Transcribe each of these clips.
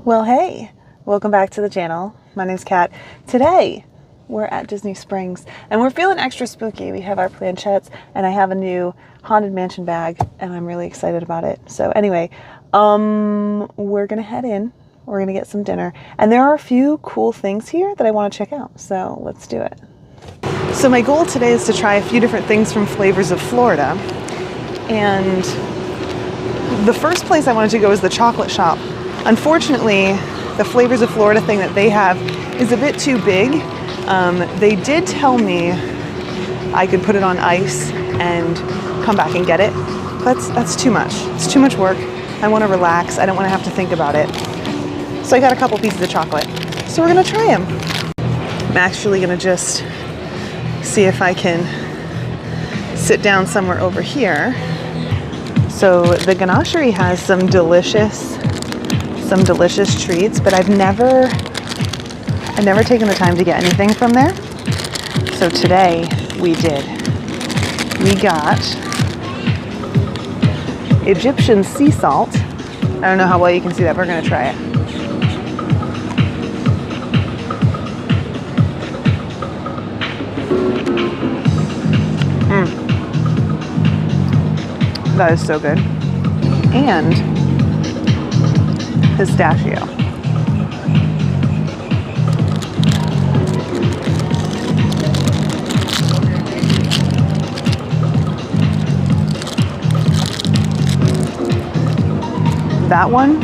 Well, hey, welcome back to the channel. My name's Kat. Today, we're at Disney Springs and we're feeling extra spooky. We have our planchettes and I have a new Haunted Mansion bag and I'm really excited about it. So anyway, we're gonna head in. We're gonna get some dinner and there are a few cool things here that I want to check out. So let's do it. So my goal today is to try a few different things from Flavors of Florida. And the first place I wanted to go is the chocolate shop. Unfortunately, the Flavors of Florida thing that they have is a bit too big. They did tell me I could put it on ice and come back and get it. That's too much. It's too much work. I want to relax. I don't want to have to think about it. So I got a couple pieces of chocolate. So we're going to try them. I'm actually going to just see if I can sit down somewhere over here. So the ganachery has some delicious treats, but I've never taken the time to get anything from there. So today we did. We got Egyptian sea salt. I don't know how well you can see that, but we're gonna try it. That is so good. And pistachio. That one,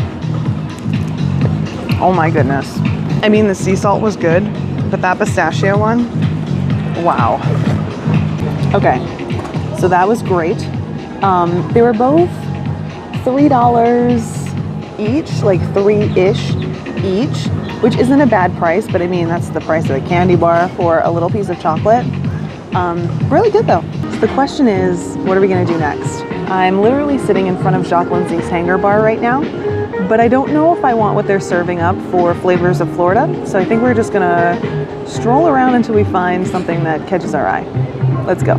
oh my goodness. I mean, the sea salt was good, but that pistachio one, wow. Okay, so that was great. They were both $3 each, like 3-ish each, which isn't a bad price, but I mean, that's the price of a candy bar for a little piece of chocolate. Really good though. So the question is, what are we gonna do next? I'm literally sitting in front of Jock Lindsey's Hangar bar right now, but I don't know if I want what they're serving up for Flavors of Florida. So I think we're just gonna stroll around until we find something that catches our eye. Let's go.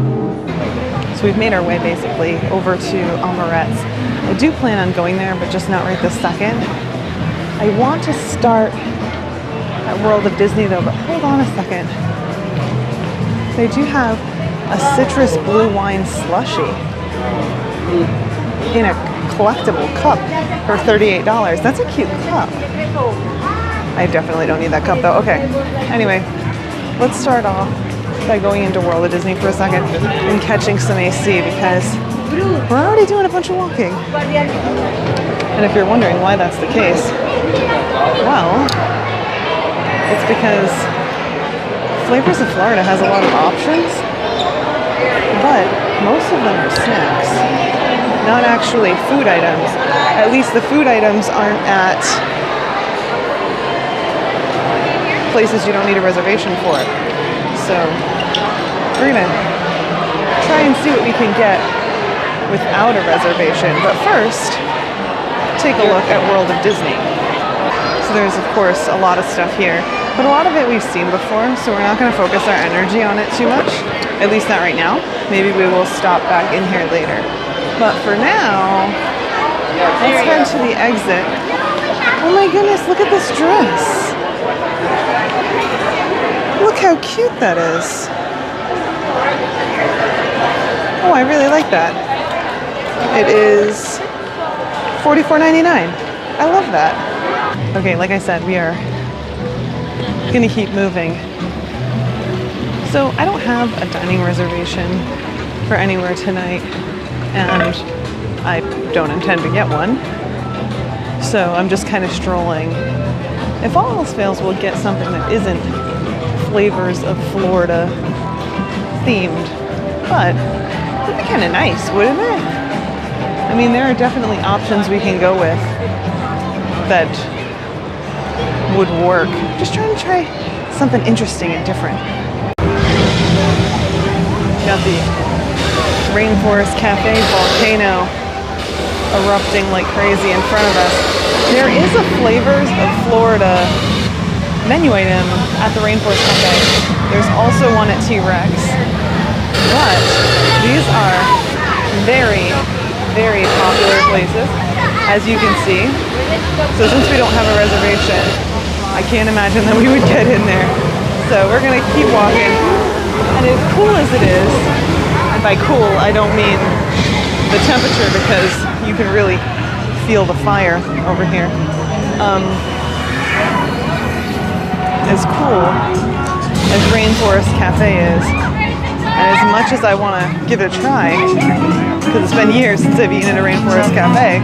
So we've made our way basically over to Amorette's. I do plan on going there, but just not right this second. I want to start at World of Disney though, but hold on a second. They do have a citrus blue wine slushie in a collectible cup for $38. That's a cute cup. I definitely don't need that cup though. Okay, anyway, let's start off by going into World of Disney for a second and catching some AC because we're already doing a bunch of walking. And if you're wondering why that's the case, well, it's because Flavors of Florida has a lot of options, but most of them are snacks, not actually food items. At least the food items aren't at places you don't need a reservation for. So we're gonna try and see what we can get without a reservation. But first, take a look at World of Disney. So there's of course a lot of stuff here, but a lot of it we've seen before, so we're not gonna focus our energy on it too much, at least not right now. Maybe we will stop back in here later. But for now, let's head to the exit. Oh my goodness, look at this dress. Look how cute that is. Oh, I really like that. It is $44.99. I love that. Okay, like I said, we are gonna keep moving. So I don't have a dining reservation for anywhere tonight, and I don't intend to get one. So I'm just kind of strolling. If all else fails, we'll get something that isn't Flavors of Florida themed, but it'd be kind of nice, wouldn't it? I mean, there are definitely options we can go with that would work. Just trying to try something interesting and different. Got the Rainforest Cafe volcano erupting like crazy in front of us. There is a Flavors of Florida menu item at the Rainforest Cafe. There's also one at T-Rex. But these are very, very popular places. as you can see. So since we don't have a reservation, I can't imagine that we would get in there. So we're gonna keep walking. And as cool as it is, and by cool I don't mean the temperature, because you can really feel the fire over here. As cool as Rainforest Cafe is, and as much as I want to give it a try, because it's been years since I've eaten at a Rainforest Cafe,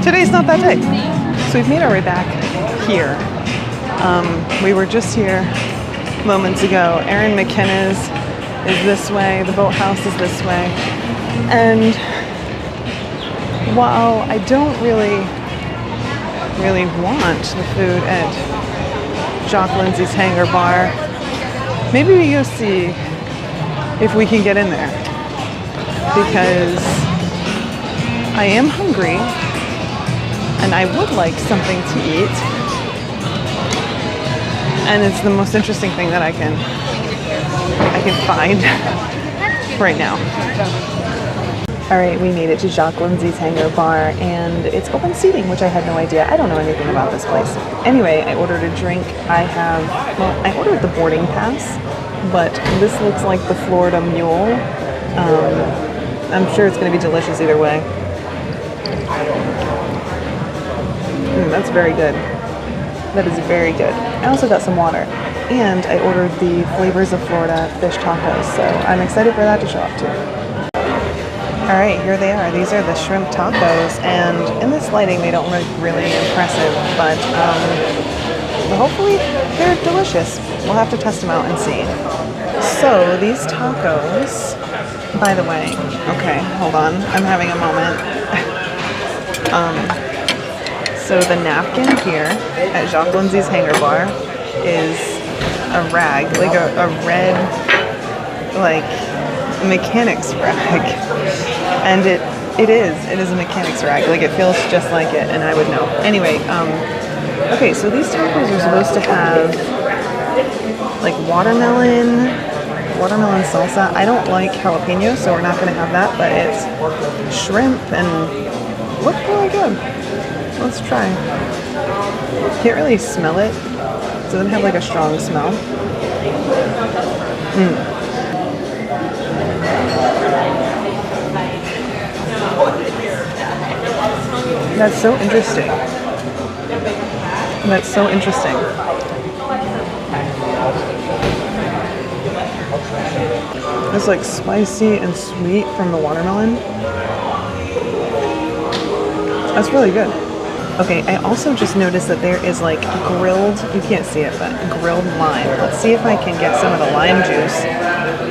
today's not that day. So we've made our way back here. We were just here moments ago. Erin Mckenna'S is this way, the boathouse is this way. And while I don't really want the food at Jock Lindsey's Hangar bar, maybe we go see if we can get in there, because I am hungry and I would like something to eat, and it's the most interesting thing that I can find right now. All right, we made it to Jock Lindsey's Hangar bar, and it's open seating, which I had no idea. I don't know anything about this place. Anyway, I ordered a drink. I ordered the boarding pass, but this looks like the Florida Mule. I'm sure it's going to be delicious either way. That's very good. That is very good. I also got some water, and I ordered the Flavors of Florida fish tacos, so I'm excited for that to show up too. All right, here they are. These are the shrimp tacos, and in this lighting they don't look really impressive, but hopefully they're delicious. We'll have to test them out and see. So these tacos, by the way, okay, hold on, I'm having a moment. So the napkin here at Jock Lindsey's Hangar bar is a rag, like a red, like, mechanic's rag, and it is a mechanic's rag. Like, it feels just like it, and I would know. Anyway, okay, so these tacos are supposed to have like watermelon salsa. I don't like jalapeno, so we're not going to have that, but it's shrimp and look really good. Let's try. Can't really smell it. It doesn't have like a strong smell. That's so interesting. That's so interesting. It's like spicy and sweet from the watermelon. That's really good. Okay, I also just noticed that there is like grilled, you can't see it, but grilled lime. Let's see if I can get some of the lime juice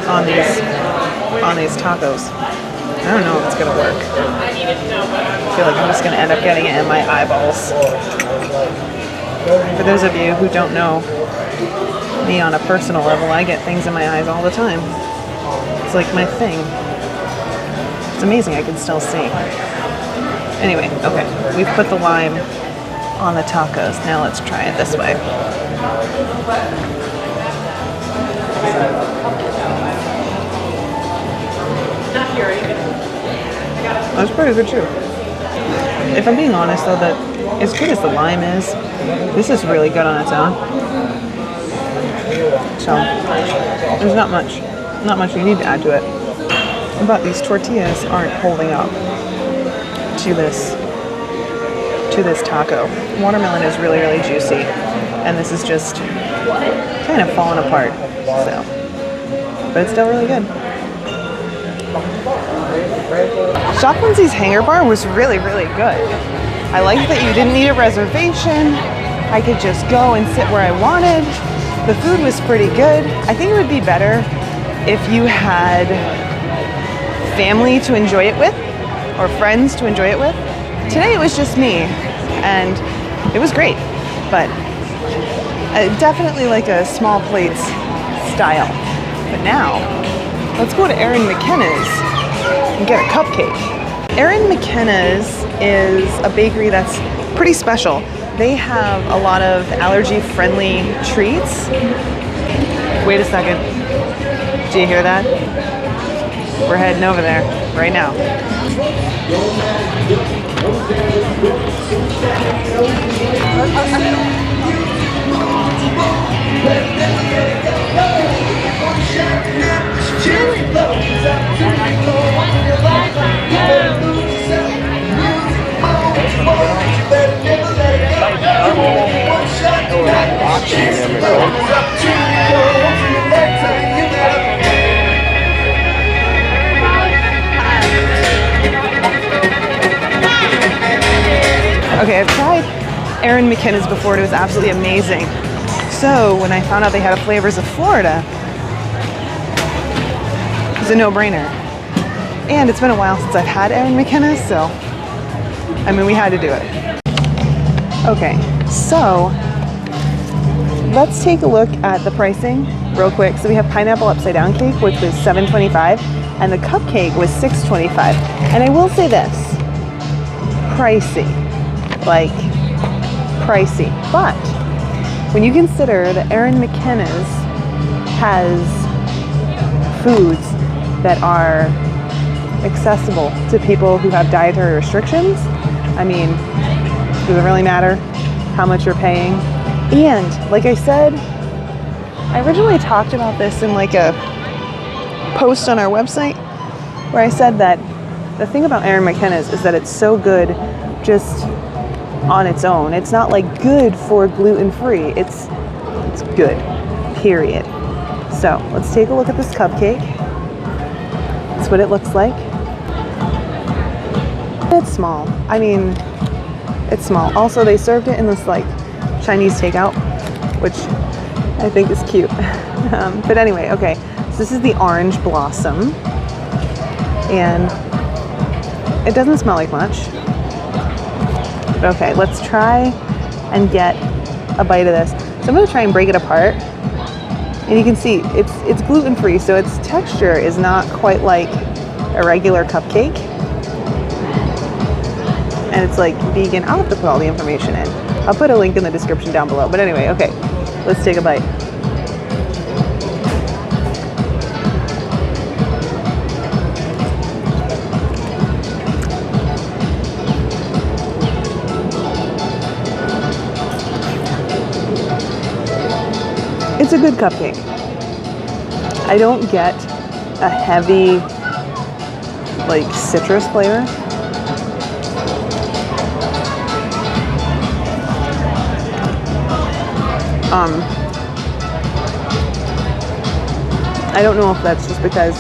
on these tacos. I don't know if it's gonna work. I feel like I'm just gonna end up getting it in my eyeballs. For those of you who don't know me on a personal level, I get things in my eyes all the time. It's like my thing. It's amazing I can still see. Anyway, okay, we've put the lime on the tacos. Now let's try it this way. That's pretty good too. If I'm being honest though, that as good as the lime is, this is really good on its own. So there's not much you need to add to it. But these tortillas aren't holding up to this taco. Watermelon is really, really juicy, and this is just kind of falling apart. So, but it's still really good. Jock Lindsey's Hangar bar was really, really good. I liked that you didn't need a reservation. I could just go and sit where I wanted. The food was pretty good. I think it would be better if you had family to enjoy it with, or friends to enjoy it with. Today it was just me, and it was great, but definitely like a small plates style. But now, let's go to Erin Mckenna'S and get a cupcake. Erin Mckenna'S is a bakery that's pretty special. They have a lot of allergy-friendly treats. Wait a second. Do you hear that? We're heading over there right now. Okay, I've tried Erin Mckenna'S before and it was absolutely amazing. So when I found out they had a Flavors of Florida, it was a no-brainer. And it's been a while since I've had Erin Mckenna'S, so I mean, we had to do it. Okay, so let's take a look at the pricing real quick. So we have pineapple upside down cake, which was $7.25, and the cupcake was $6.25. And I will say this, pricey, like pricey. But when you consider that Erin Mckenna'S has foods that are accessible to people who have dietary restrictions, I mean, does it really matter how much you're paying? And like I said, I originally talked about this in like a post on our website where I said that the thing about Erin Mckenna'S is that it's so good just on its own. It's not like good for gluten-free. It's good, period. So let's take a look at this cupcake. That's what it looks like. It's small. I mean, it's small. Also, they served it in this like Chinese takeout, which I think is cute. But anyway, okay. So this is the orange blossom, and it doesn't smell like much. But okay, let's try and get a bite of this. So I'm gonna try and break it apart. And you can see it's gluten-free, so its texture is not quite like a regular cupcake. And it's like vegan. I'll have to put all the information in. I'll put a link in the description down below. But anyway, okay, let's take a bite. It's a good cupcake. I don't get a heavy, like, citrus flavor. I don't know if that's just because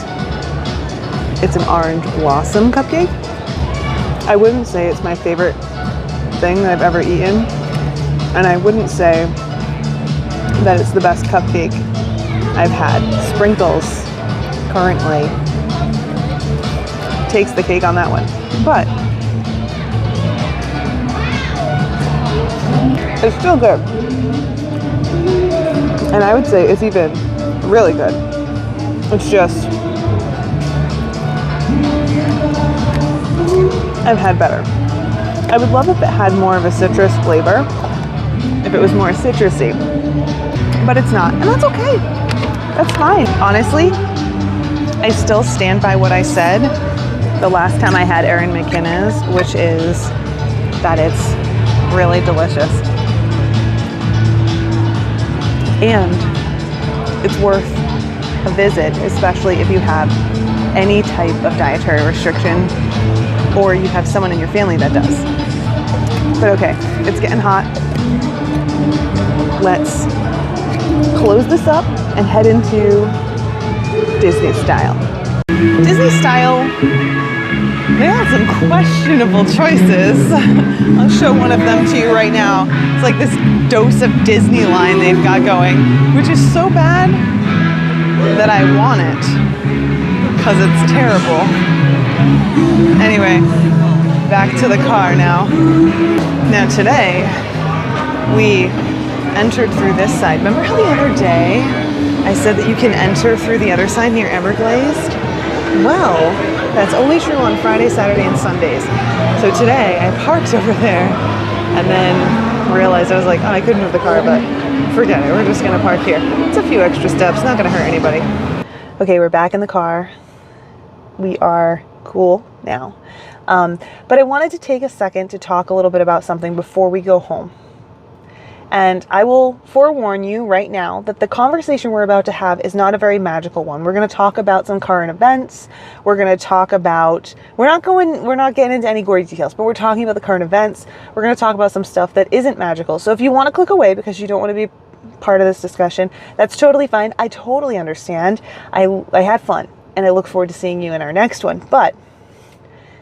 it's an orange blossom cupcake. I wouldn't say it's my favorite thing that I've ever eaten, and I wouldn't say that it's the best cupcake I've had. Sprinkles currently takes the cake on that one, but it's still good. And I would say it's even really good. It's just, I've had better. I would love if it had more of a citrus flavor, if it was more citrusy, but it's not, and that's okay. That's fine. Honestly, I still stand by what I said the last time I had Erin Mckenna'S, which is that it's really delicious. And it's worth a visit, especially if you have any type of dietary restriction or you have someone in your family that does. But okay, it's getting hot. Let's close this up and head into Disney style. Disney style, they had some questionable choices. I'll show one of them to you right now. It's like this dose of Disney line they've got going, which is so bad that I want it because it's terrible. Anyway, back to the car now. Now today, we entered through this side. Remember how the other day I said that you can enter through the other side near Everglazed? Well, that's only true on Friday, Saturday, and Sundays. So today I parked over there and then realized I was like, oh, I couldn't move the car, but forget it. We're just gonna park here. It's a few extra steps, not gonna hurt anybody. Okay, we're back in the car. We are cool now. But I wanted to take a second to talk a little bit about something before we go home. And I will forewarn you right now that the conversation we're about to have is not a very magical one. We're going to talk about some current events. We're going to talk about, we're not getting into any gory details, but we're talking about the current events. We're going to talk about some stuff that isn't magical. So if you want to click away because you don't want to be part of this discussion, that's totally fine. I totally understand. I had fun and I look forward to seeing you in our next one. But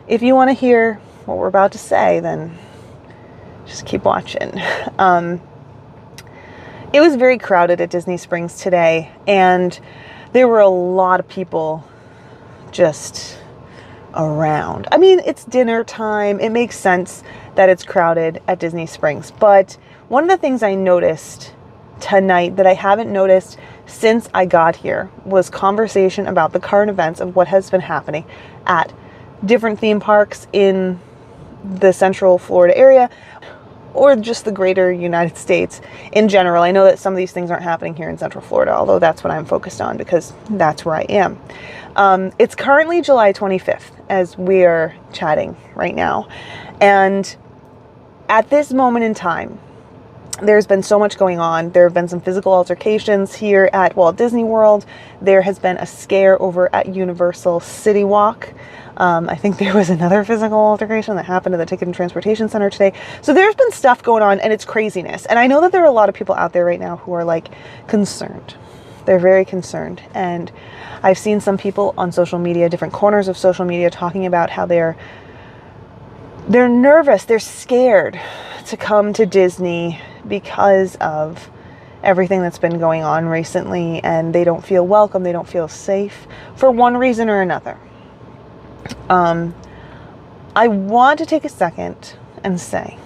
if you want to hear what we're about to say, then just keep watching. It was very crowded at Disney Springs today, and there were a lot of people just around. I mean, it's dinner time. It makes sense that it's crowded at Disney Springs. But one of the things I noticed tonight that I haven't noticed since I got here was conversation about the current events of what has been happening at different theme parks in the Central Florida area, or just the greater United States in general. I know that some of these things aren't happening here in Central Florida, although that's what I'm focused on because that's where I am. It's currently July 25th as we are chatting right now. And at this moment in time, there's been so much going on. There have been some physical altercations here at Walt Disney World. There has been a scare over at Universal City Walk. I think there was another physical altercation that happened at the Ticket and Transportation Center today. So there's been stuff going on and it's craziness. And I know that there are a lot of people out there right now who are like concerned. They're very concerned. And I've seen some people on social media, different corners of social media, talking about how they're nervous, they're scared to come to Disney because of everything that's been going on recently, and they don't feel welcome, they don't feel safe for one reason or another. I want to take a second and say,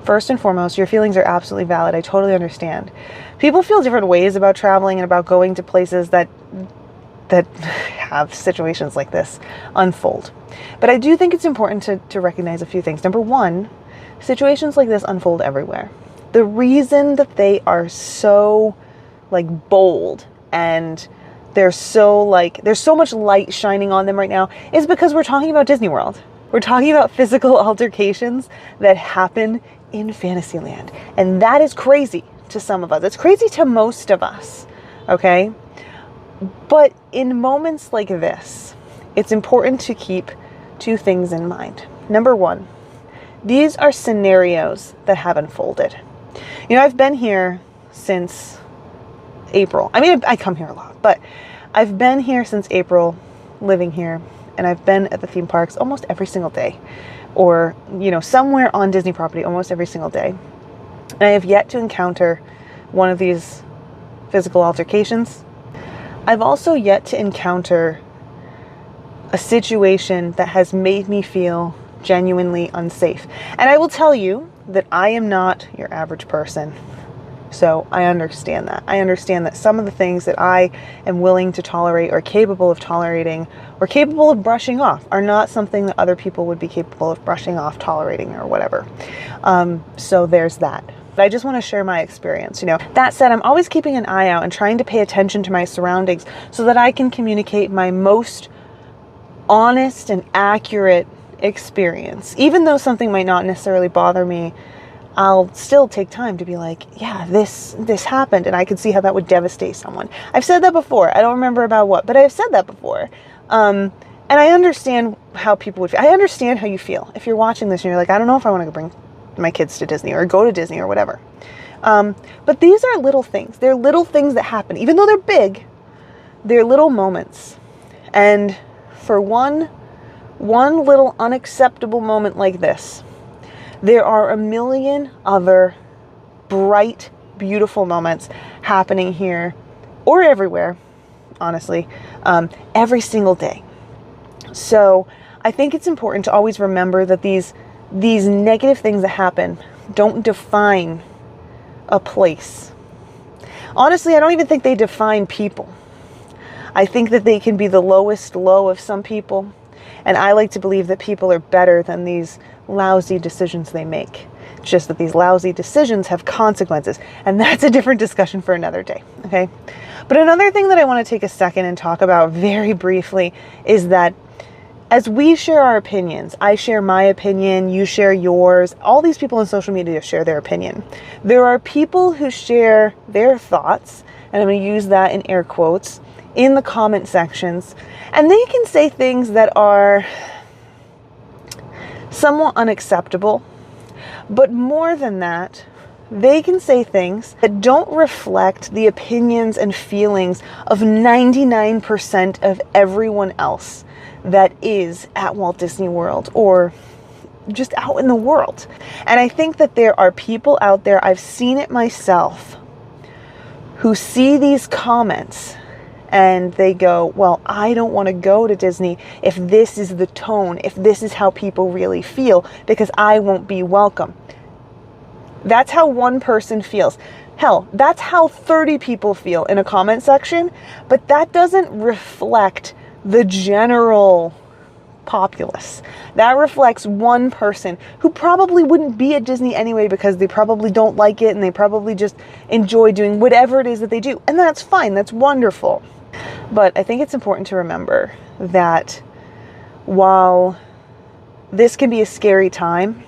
first and foremost, your feelings are absolutely valid. I totally understand. People feel different ways about traveling and about going to places that have situations like this unfold. But I do think it's important to recognize a few things. Number one, situations like this unfold everywhere. The reason that they are so like bold and there's so much light shining on them right now is because we're talking about Disney World. We're talking about physical altercations that happen in Fantasyland. And that is crazy to some of us. It's crazy to most of us. Okay? But in moments like this, it's important to keep two things in mind. Number one, these are scenarios that have unfolded. You know, I've been here since April. I mean, I come here a lot, but I've been here since April, living here, and I've been at the theme parks almost every single day, or, you know, somewhere on Disney property almost every single day. And I have yet to encounter one of these physical altercations. I've also yet to encounter a situation that has made me feel genuinely unsafe. And I will tell you that I am not your average person. So I understand that. I understand that some of the things that I am willing to tolerate or capable of tolerating or capable of brushing off are not something that other people would be capable of brushing off, tolerating, or whatever. So there's that. But I just want to share my experience. You know, that said, I'm always keeping an eye out and trying to pay attention to my surroundings so that I can communicate my most honest and accurate experience. Even though something might not necessarily bother me, I'll still take time to be like, yeah, this happened, and I can see how that would devastate someone. I've said that before. I don't remember about what, but I've said that before. And I understand how people would feel. I understand how you feel. If you're watching this and you're like, I don't know if I want to bring my kids to Disney or go to Disney or whatever. But these are little things. They're little things that happen. Even though they're big, they're little moments. And for one little unacceptable moment like this, there are a million other bright, beautiful moments happening here or everywhere, honestly, every single day. So I think it's important to always remember that these negative things that happen don't define a place. Honestly, I don't even think they define people. I think that they can be the lowest low of some people. And I like to believe that people are better than these lousy decisions they make. It's just that these lousy decisions have consequences. And that's a different discussion for another day. Okay. But another thing that I want to take a second and talk about very briefly is that as we share our opinions, I share my opinion, you share yours, all these people on social media share their opinion. There are people who share their thoughts, and I'm going to use that in air quotes, in the comment sections, and they can say things that are somewhat unacceptable, but more than that, they can say things that don't reflect the opinions and feelings of 99% of everyone else that is at Walt Disney World or just out in the world. And I think that there are people out there, I've seen it myself, who see these comments and they go, well, I don't want to go to Disney if this is the tone, if this is how people really feel, because I won't be welcome. That's how one person feels. Hell, that's how 30 people feel in a comment section, but that doesn't reflect the general populace. That reflects one person who probably wouldn't be at Disney anyway because they probably don't like it and they probably just enjoy doing whatever it is that they do. And that's fine. That's wonderful. But I think it's important to remember that while this can be a scary time,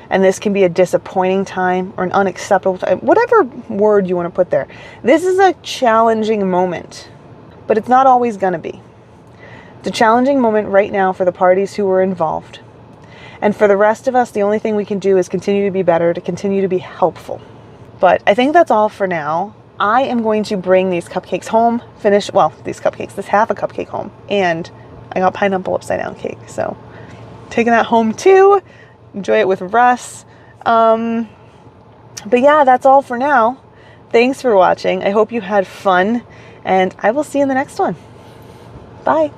and this can be a disappointing time or an unacceptable time, whatever word you want to put there, this is a challenging moment, but it's not always going to be. It's a challenging moment right now for the parties who were involved. And for the rest of us, the only thing we can do is continue to be better, to continue to be helpful. But I think that's all for now. I am going to bring these cupcakes home, this half a cupcake home. And I got pineapple upside down cake. So taking that home too. Enjoy it with Russ. But yeah, that's all for now. Thanks for watching. I hope you had fun. And I will see you in the next one. Bye.